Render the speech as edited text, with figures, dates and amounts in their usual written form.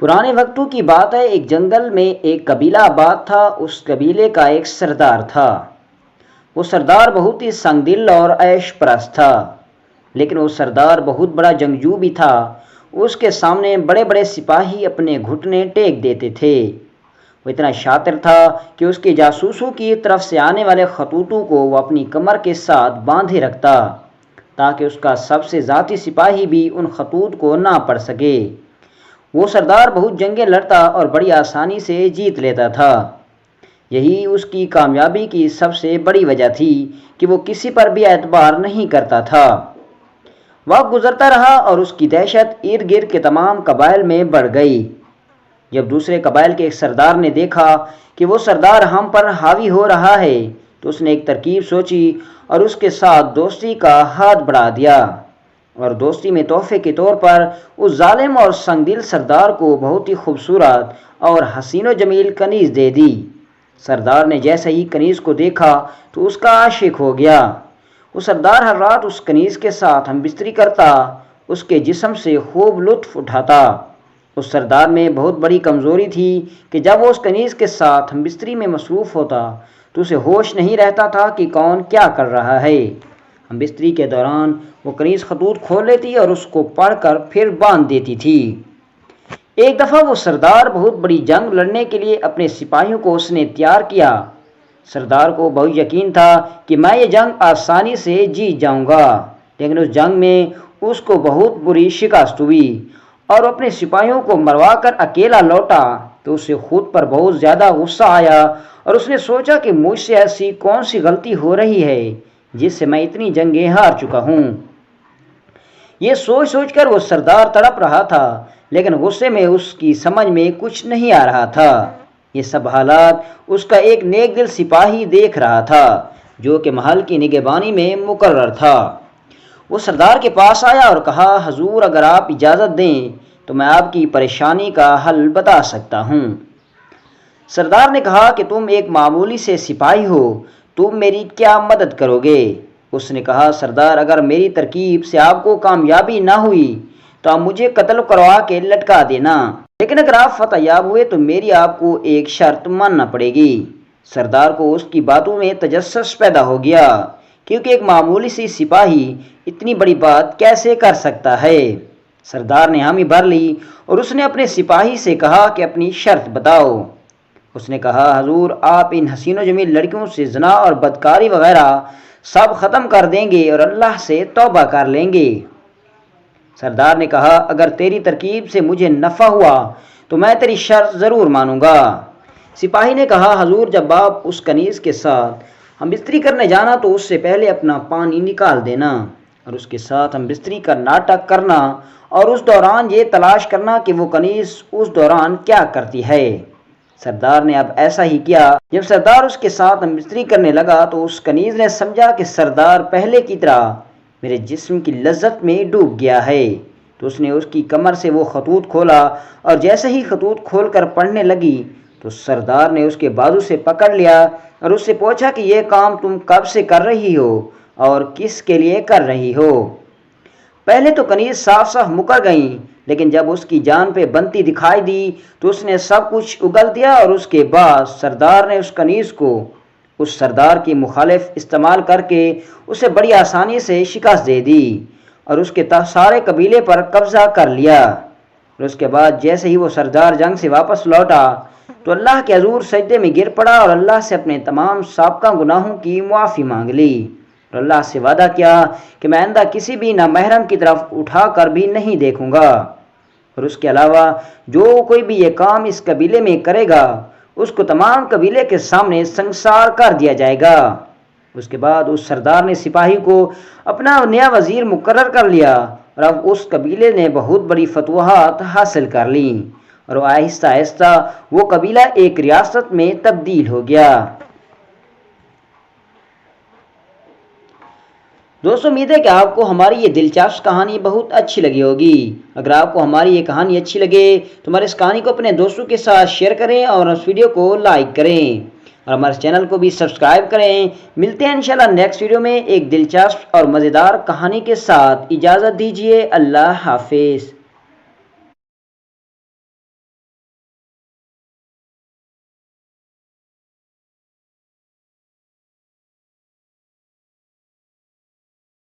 پرانے وقتوں کی بات ہے، ایک جنگل میں ایک قبیلہ آباد تھا۔ اس قبیلے کا ایک سردار تھا۔ وہ سردار بہت ہی سنگ دل اور عیش پرست تھا، لیکن وہ سردار بہت بڑا جنگجو بھی تھا۔ اس کے سامنے بڑے بڑے سپاہی اپنے گھٹنے ٹیک دیتے تھے۔ وہ اتنا شاطر تھا کہ اس کے جاسوسوں کی طرف سے آنے والے خطوطوں کو وہ اپنی کمر کے ساتھ باندھے رکھتا، تاکہ اس کا سب سے ذاتی سپاہی بھی ان خطوط کو نہ پڑھ سکے۔ وہ سردار بہت جنگیں لڑتا اور بڑی آسانی سے جیت لیتا تھا۔ یہی اس کی کامیابی کی سب سے بڑی وجہ تھی کہ وہ کسی پر بھی اعتبار نہیں کرتا تھا۔ وقت گزرتا رہا اور اس کی دہشت ارد گرد کے تمام قبائل میں بڑھ گئی۔ جب دوسرے قبائل کے ایک سردار نے دیکھا کہ وہ سردار ہم پر حاوی ہو رہا ہے، تو اس نے ایک ترکیب سوچی اور اس کے ساتھ دوستی کا ہاتھ بڑھا دیا، اور دوستی میں تحفے کے طور پر اس ظالم اور سنگ دل سردار کو بہت ہی خوبصورت اور حسین و جمیل کنیز دے دی۔ سردار نے جیسے ہی کنیز کو دیکھا تو اس کا عاشق ہو گیا۔ وہ سردار ہر رات اس کنیز کے ساتھ ہم بستری کرتا، اس کے جسم سے خوب لطف اٹھاتا۔ اس سردار میں بہت بڑی کمزوری تھی کہ جب وہ اس کنیز کے ساتھ ہم بستری میں مصروف ہوتا تو اسے ہوش نہیں رہتا تھا کہ کون کیا کر رہا ہے۔ ہم بستری کے دوران وہ کنیز خطوط کھول لیتی اور اس کو پڑھ کر پھر باندھ دیتی تھی۔ ایک دفعہ وہ سردار بہت بڑی جنگ لڑنے کے لیے اپنے سپاہیوں کو اس نے تیار کیا۔ سردار کو بہت یقین تھا کہ میں یہ جنگ آسانی سے جیت جاؤں گا، لیکن اس جنگ میں اس کو بہت بری شکست ہوئی اور اپنے سپاہیوں کو مروا کر اکیلا لوٹا تو اسے خود پر بہت زیادہ غصہ آیا، اور اس نے سوچا کہ مجھ سے ایسی کون سی غلطی ہو رہی ہے جس سے میں اتنی جنگیں ہار چکا ہوں۔ یہ سوچ سوچ کر وہ سردار تڑپ رہا تھا، لیکن غصے میں اس کی سمجھ میں کچھ نہیں آ رہا تھا۔ یہ سب حالات اس کا ایک نیک دل سپاہی دیکھ رہا تھا، جو کہ محل کی نگہبانی میں مقرر تھا۔ وہ سردار کے پاس آیا اور کہا، حضور اگر آپ اجازت دیں تو میں آپ کی پریشانی کا حل بتا سکتا ہوں۔ سردار نے کہا کہ تم ایک معمولی سے سپاہی ہو، تم میری کیا مدد کرو گے؟ اس نے کہا، سردار اگر میری ترکیب سے آپ کو کامیابی نہ ہوئی تو آپ مجھے قتل کروا کے لٹکا دینا، لیکن اگر آپ فتح یاب ہوئے تو میری آپ کو ایک شرط ماننا پڑے گی۔ سردار کو اس کی باتوں میں تجسس پیدا ہو گیا، کیونکہ ایک معمولی سی سپاہی اتنی بڑی بات کیسے کر سکتا ہے۔ سردار نے حامی بھر لی اور اس نے اپنے سپاہی سے کہا کہ اپنی شرط بتاؤ۔ اس نے کہا، حضور آپ ان حسین و جمیل لڑکیوں سے زنا اور بدکاری وغیرہ سب ختم کر دیں گے اور اللہ سے توبہ کر لیں گے۔ سردار نے کہا، اگر تیری ترکیب سے مجھے نفع ہوا تو میں تیری شرط ضرور مانوں گا۔ سپاہی نے کہا، حضور جب آپ اس کنیز کے ساتھ ہم بستری کرنے جانا تو اس سے پہلے اپنا پانی نکال دینا اور اس کے ساتھ ہم بستری کا ناٹک کرنا، اور اس دوران یہ تلاش کرنا کہ وہ کنیز اس دوران کیا کرتی ہے۔ سردار نے اب ایسا ہی کیا۔ جب سردار اس کے ساتھ ہم بستری کرنے لگا تو اس کنیز نے سمجھا کہ سردار پہلے کی طرح میرے جسم کی لذت میں ڈوب گیا ہے، تو اس نے اس کی کمر سے وہ خطوط کھولا، اور جیسے ہی خطوط کھول کر پڑھنے لگی تو سردار نے اس کے بازو سے پکڑ لیا اور اس سے پوچھا کہ یہ کام تم کب سے کر رہی ہو اور کس کے لیے کر رہی ہو؟ پہلے تو کنیز صاف صاف مکر گئیں، لیکن جب اس کی جان پہ بنتی دکھائی دی تو اس نے سب کچھ اگل دیا، اور اس کے بعد سردار نے اس کنیز کو اس سردار کی مخالف استعمال کر کے اسے بڑی آسانی سے شکست دے دی اور اس کے سارے قبیلے پر قبضہ کر لیا۔ اور اس کے بعد جیسے ہی وہ سردار جنگ سے واپس لوٹا تو اللہ کے حضور سجدے میں گر پڑا اور اللہ سے اپنے تمام سابقہ گناہوں کی معافی مانگ لی، اور اللہ سے وعدہ کیا کہ میں آئندہ کسی بھی نامحرم کی طرف اٹھا کر بھی نہیں دیکھوں گا، اور اس کے علاوہ جو کوئی بھی یہ کام اس قبیلے میں کرے گا اس کو تمام قبیلے کے سامنے سنگسار کر دیا جائے گا۔ اس کے بعد اس سردار نے سپاہی کو اپنا نیا وزیر مقرر کر لیا، اور اب اس قبیلے نے بہت بڑی فتوحات حاصل کر لیں، اور آہستہ آہستہ وہ قبیلہ ایک ریاست میں تبدیل ہو گیا۔ دوستو امید ہے کہ آپ کو ہماری یہ دلچسپ کہانی بہت اچھی لگی ہوگی۔ اگر آپ کو ہماری یہ کہانی اچھی لگے تو ہمارے اس کہانی کو اپنے دوستوں کے ساتھ شیئر کریں اور اس ویڈیو کو لائک کریں، اور ہمارے چینل کو بھی سبسکرائب کریں۔ ملتے ہیں انشاءاللہ نیکسٹ ویڈیو میں ایک دلچسپ اور مزیدار کہانی کے ساتھ۔ اجازت دیجیے، اللہ حافظ۔